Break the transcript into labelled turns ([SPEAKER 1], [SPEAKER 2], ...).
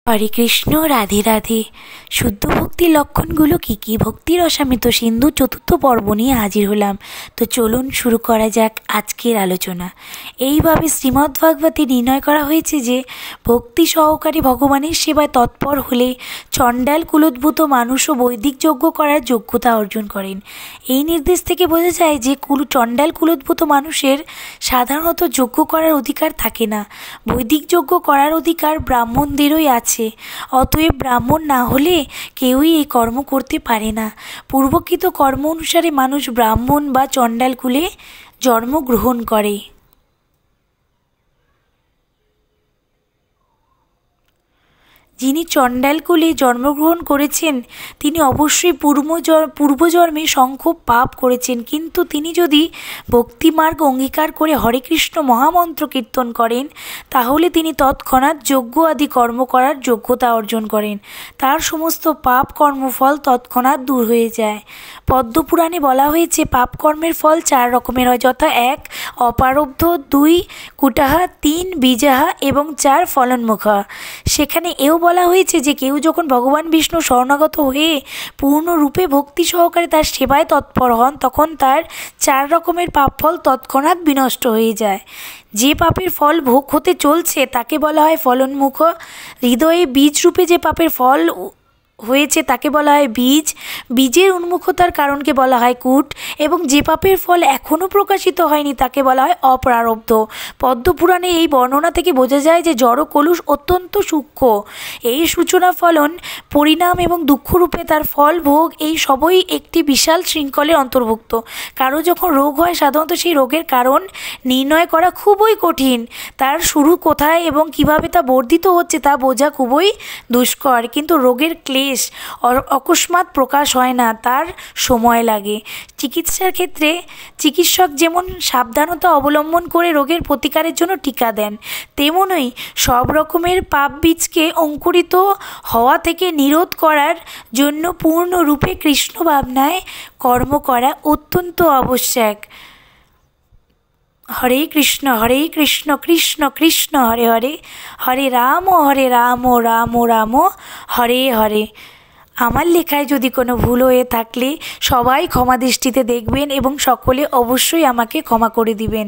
[SPEAKER 1] হরে কৃষ্ণ। রাধে রাধে। শুদ্ধ ভক্তির লক্ষণগুলো কী কী? ভক্তির অসামিত সিন্ধু চতুর্থ পর্ব নিয়ে হাজির হলাম। তো চলুন শুরু করা যাক আজকের আলোচনা। এইভাবে শ্রীমদ্ভাগবতে নির্ণয় করা হয়েছে যে ভক্তি সহকারে ভগবানের সেবায় তৎপর হলে চণ্ডাল কুলোদ্ভূত মানুষও বৈদিক যজ্ঞ করার যোগ্যতা অর্জন করেন। এই নির্দেশ থেকে বোঝা যায় যে চণ্ডাল কুলোদ্ভূত মানুষের সাধারণত যজ্ঞ করার অধিকার থাকে না। বৈদিক যজ্ঞ করার অধিকার ব্রাহ্মণদেরই আছে। অতএব ব্রাহ্মণ না হলে কেউই এই কর্ম করতে পারে না। পূর্বকৃত কর্ম অনুসারে মানুষ ব্রাহ্মণ বা চণ্ডাল কুলে জন্মগ্রহণ করে। যিনি চণ্ডালকুলে জন্মগ্রহণ করেছেন তিনি অবশ্যই পূর্বজন্মে সংখ্য পাপ করেছেন, কিন্তু তিনি যদি ভক্তিমার্গ অঙ্গীকার করে হরে কৃষ্ণ মহামন্ত্র কীর্তন করেন তাহলে তিনি তৎক্ষণাৎ যজ্ঞ আদি কর্ম করার যোগ্যতা অর্জন করেন। তার সমস্ত পাপ কর্মফল তৎক্ষণাৎ দূর হয়ে যায়। পদ্মপুরাণে বলা হয়েছে পাপ কর্মের ফল 4 রকমের হয়, যথা 1 অপারব্ধ, 2 কুটাহা, 3 বীজাহা এবং 4 ফলন্মুখা। সেখানে এও বলা হয়েছে যে কেউ যখন ভগবান বিষ্ণু শরণাগত হয়ে পূর্ণরূপে ভক্তি সহকারে তার সেবায় তৎপর হন তখন তার 4 রকমের পাপ ফল তৎক্ষণাৎ বিনষ্ট হয়ে যায়। যে পাপের ফল ভোগ হতে চলছে তাকে বলা হয় ফলন্মুখ। হৃদয়ে বীজ রূপে যে পাপের ফল হয়েছে তাকে বলা হয় বীজ। বীজের উন্মুখতার কারণকে বলা হয় কূট, এবং যে পাপের ফল এখনও প্রকাশিত হয়নি তাকে বলা হয় অপ্রারব্ধ। পদ্মপুরাণে এই বর্ণনা থেকে বোঝা যায় যে জড় কলুষ অত্যন্ত সূক্ষ্ম। এই সূচনা ফলন পরিণাম এবং দুঃখরূপে তার ফল ভোগ এই সবই একটি বিশাল শৃঙ্খলের অন্তর্ভুক্ত। কারো যখন রোগ হয় সাধারণত সেই রোগের কারণ নির্ণয় করা খুবই কঠিন। তার শুরু কোথায় এবং কিভাবে তা বর্ধিত হচ্ছে তা বোঝা খুবই দুষ্কর, কিন্তু রোগের ক্লেশ অকস্মাৎ প্রকাশ হয় না, তার সময় লাগে। চিকিৎসার ক্ষেত্রে চিকিৎসক যেমন সাবধানতা অবলম্বন করে রোগের প্রতিকারের জন্য টিকা দেন, তেমনই সব রকমের পাপ বীজকে অঙ্কুরিত হওয়া থেকে নিরোধ করার জন্য পূর্ণরূপে কৃষ্ণ ভাবনায় কর্ম করা অত্যন্ত আবশ্যক। হরে কৃষ্ণ কৃষ্ণ কৃষ্ণ হরে হরে, হরে রাম রাম রাম হরে হরে। আমার লেখায় যদি কোনো ভুল হয়ে থাকলে সবাই ক্ষমা দৃষ্টিতে দেখবেন এবং সকলে অবশ্যই আমাকে ক্ষমা করে দিবেন।